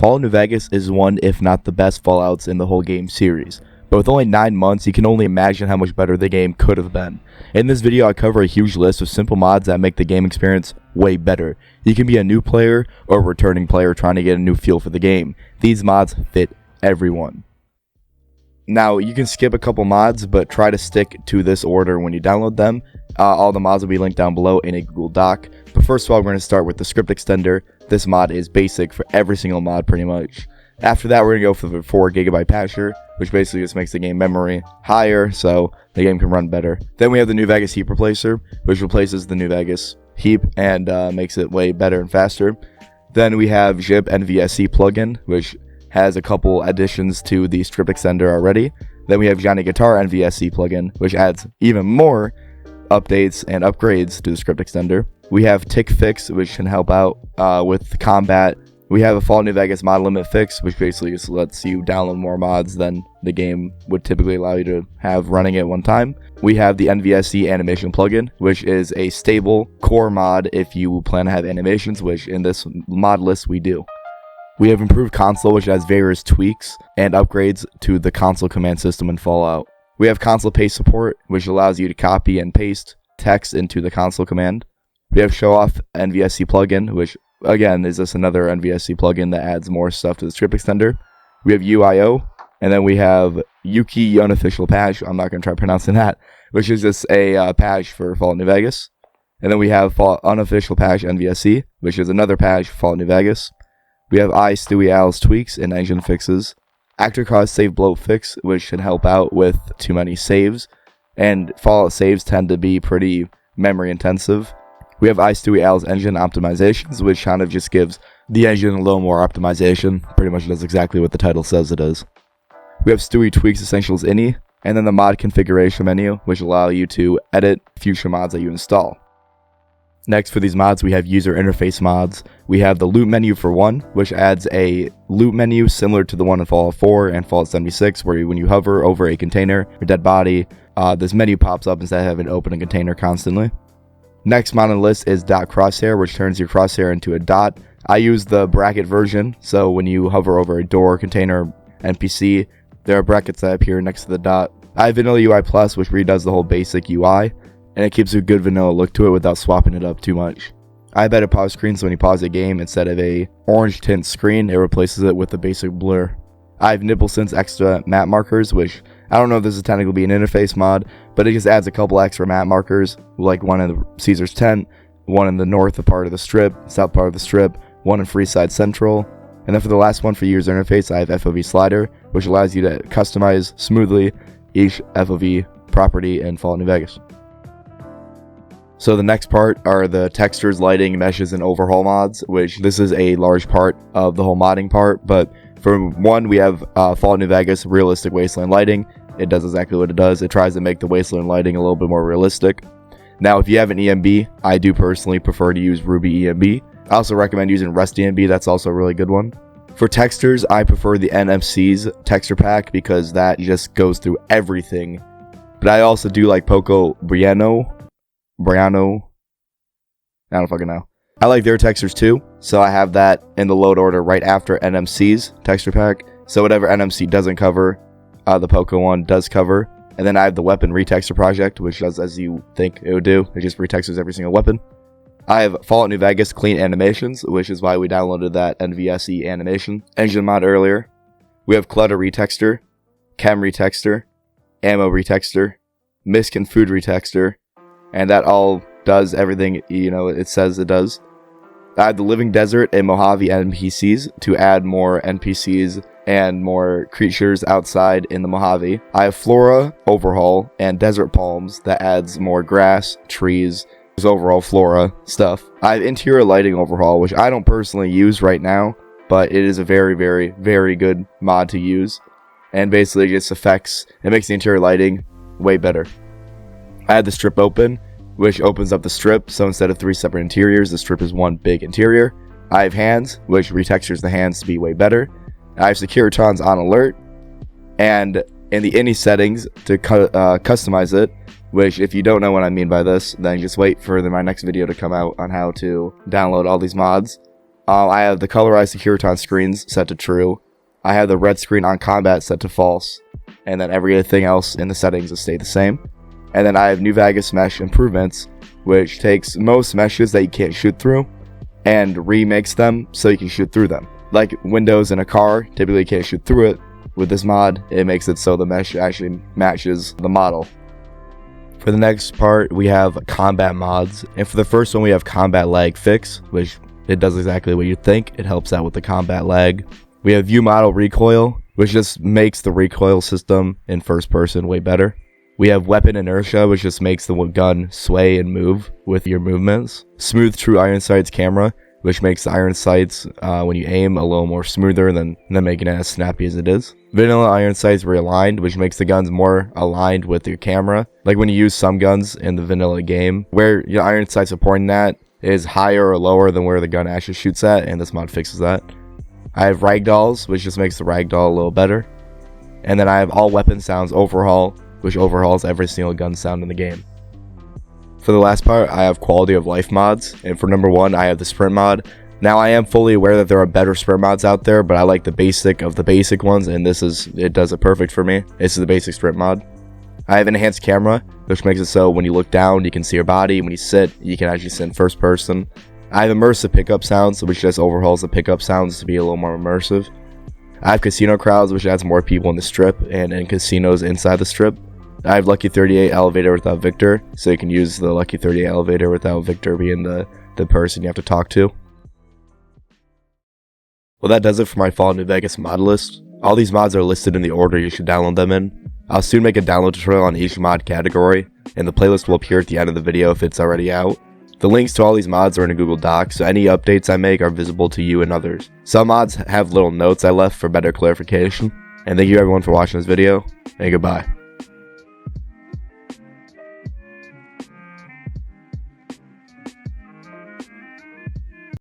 Fallout New Vegas is one, if not the best Fallouts in the whole game series. But with only 9 months, you can only imagine how much better the game could have been. In this video, I cover a huge list of simple mods that make the game experience way better. You can be a new player or a returning player trying to get a new feel for the game. These mods fit everyone. Now, you can skip a couple mods, but try to stick to this order when you download them. All the mods will be linked down below in a Google Doc. But first of all, we're going to start with the script extender. This mod is basic for every single mod pretty much. After that, we're going to go for the 4GB patcher, which basically just makes the game memory higher so the game can run better. Then we have the New Vegas heap replacer, which replaces the New Vegas heap and makes it way better and faster. Then we have Jib NVSC plugin, which has a couple additions to the script extender already. Then we have Johnny Guitar NVSC plugin, which adds even more updates and upgrades to the script extender. We have Tick Fix, which can help out with combat. We have a Fallout New Vegas mod limit fix, which basically just lets you download more mods than the game would typically allow you to have running at one time. We have the NVSC animation plugin, which is a stable core mod if you plan to have animations, which in this mod list we do. We have improved console, which has various tweaks and upgrades to the console command system in Fallout. We have console paste support, which allows you to copy and paste text into the console command. We have show off NVSC plugin, which again is just another NVSC plugin that adds more stuff to the script extender. We have UIO, and then we have Yuki unofficial patch. I'm not going to try pronouncing that, which is just a patch for Fallout New Vegas. And then we have unofficial patch NVSC, which is another patch for Fallout New Vegas. We have Stewie Al's tweaks and engine fixes. Actor cause save bloat fix, which can help out with too many saves. And Fallout saves tend to be pretty memory intensive. We have Stewie Al's engine optimizations, which kind of just gives the engine a little more optimization. Pretty much does exactly what the title says it is. We have Stewie tweaks essentials ini, and then the mod configuration menu, which allow you to edit future mods that you install. Next, for these mods, we have user interface mods. We have the loot menu for one, which adds a loot menu similar to the one in Fallout 4 and Fallout 76, where when you hover over a container or dead body, this menu pops up instead of having to open a container constantly. Next mod on the list is dot crosshair, which turns your crosshair into a dot. I use the bracket version, so when you hover over a door, container, NPC, there are brackets that appear next to the dot. I have Vanilla UI Plus, which redoes the whole basic UI, and it keeps a good vanilla look to it without swapping it up too much. I have added pause screen, so when you pause a game, instead of a orange tint screen, it replaces it with the basic blur. I have Nibbleson's extra map markers, which I don't know if this is technically be an interface mod, but it just adds a couple extra map markers, like one in the Caesar's tent, one in the north part of the strip, south part of the strip, one in Freeside Central, and then for the last one for user interface, I have FOV slider, which allows you to customize smoothly each FOV property in Fallout New Vegas. So the next part are the textures, lighting, meshes, and overhaul mods, which this is a large part of the whole modding part, but for one, we have Fallout New Vegas realistic wasteland lighting. It does exactly what it does. It tries to make the wasteland lighting a little bit more realistic. Now, if you have an EMB, I do personally prefer to use Ruby EMB. I also recommend using Rust EMB. That's also a really good one. For textures, I prefer the NMC's texture pack because that just goes through everything. But I also do like Poco Briano. I don't fucking know. I like their textures too, so I have that in the load order right after NMC's texture pack. So whatever NMC doesn't cover, the Poco one does cover. And then I have the weapon retexture project, which does as you think it would do. It just retextures every single weapon. I have Fallout New Vegas clean animations, which is why we downloaded that NVSC animation engine mod earlier. We have clutter retexture, chem retexture, ammo retexture, misc and food retexture, and that all does everything it says it does. I have the Living Desert and Mojave NPCs to add more NPCs and more creatures outside in the Mojave. I have Flora Overhaul and Desert Palms that adds more grass, trees, overall flora stuff. I have Interior Lighting Overhaul, which I don't personally use right now, but it is a very, very, very good mod to use. And basically it just it makes the interior lighting way better. I had the Strip Open, which opens up the strip, so instead of 3 separate interiors, the strip is one big interior. I have Hands, which retextures the hands to be way better. I have Securitrons on alert, and in the ini settings to customize it, which if you don't know what I mean by this, then just wait for my next video to come out on how to download all these mods. I have the colorized Securiton screens set to true. I have the red screen on combat set to false. And then everything else in the settings will stay the same. And then I have New Vegas mesh improvements, which takes most meshes that you can't shoot through and remakes them so you can shoot through them. Like windows in a car, typically you can't shoot through it. With this mod, it makes it so the mesh actually matches the model. For the next part, we have combat mods. And for the first one, we have combat lag fix, which it does exactly what you think. It helps out with the combat lag. We have view model recoil, which just makes the recoil system in first person way better. We have weapon inertia, which just makes the gun sway and move with your movements. Smooth true iron sights camera, which makes the iron sights when you aim a little more smoother than making it as snappy as it is. Vanilla iron sights realigned, which makes the guns more aligned with your camera. Like when you use some guns in the vanilla game, where your iron sights are pointing at is higher or lower than where the gun actually shoots at, and this mod fixes that. I have ragdolls, which just makes the ragdoll a little better. And then I have all weapon sounds overhaul, which overhauls every single gun sound in the game. For the last part, I have quality of life mods, and for number 1, I have the sprint mod. Now I am fully aware that there are better sprint mods out there, but I like the basic of the basic ones, and it does it perfect for me. This is the basic sprint mod. I have enhanced camera, which makes it so when you look down, you can see your body. When you sit, you can actually sit in first person. I have immersive pickup sounds, which just overhauls the pickup sounds to be a little more immersive. I have casino crowds, which adds more people in the strip and in casinos inside the strip. I have Lucky 38 elevator without Victor, so you can use the Lucky 38 elevator without Victor being the person you have to talk to. Well, that does it for my Fall New Vegas mod list. All these mods are listed in the order you should download them in. I'll soon make a download tutorial on each mod category, and the playlist will appear at the end of the video if it's already out. The links to all these mods are in a Google Doc, so any updates I make are visible to you and others. Some mods have little notes I left for better clarification. And thank you everyone for watching this video, and goodbye.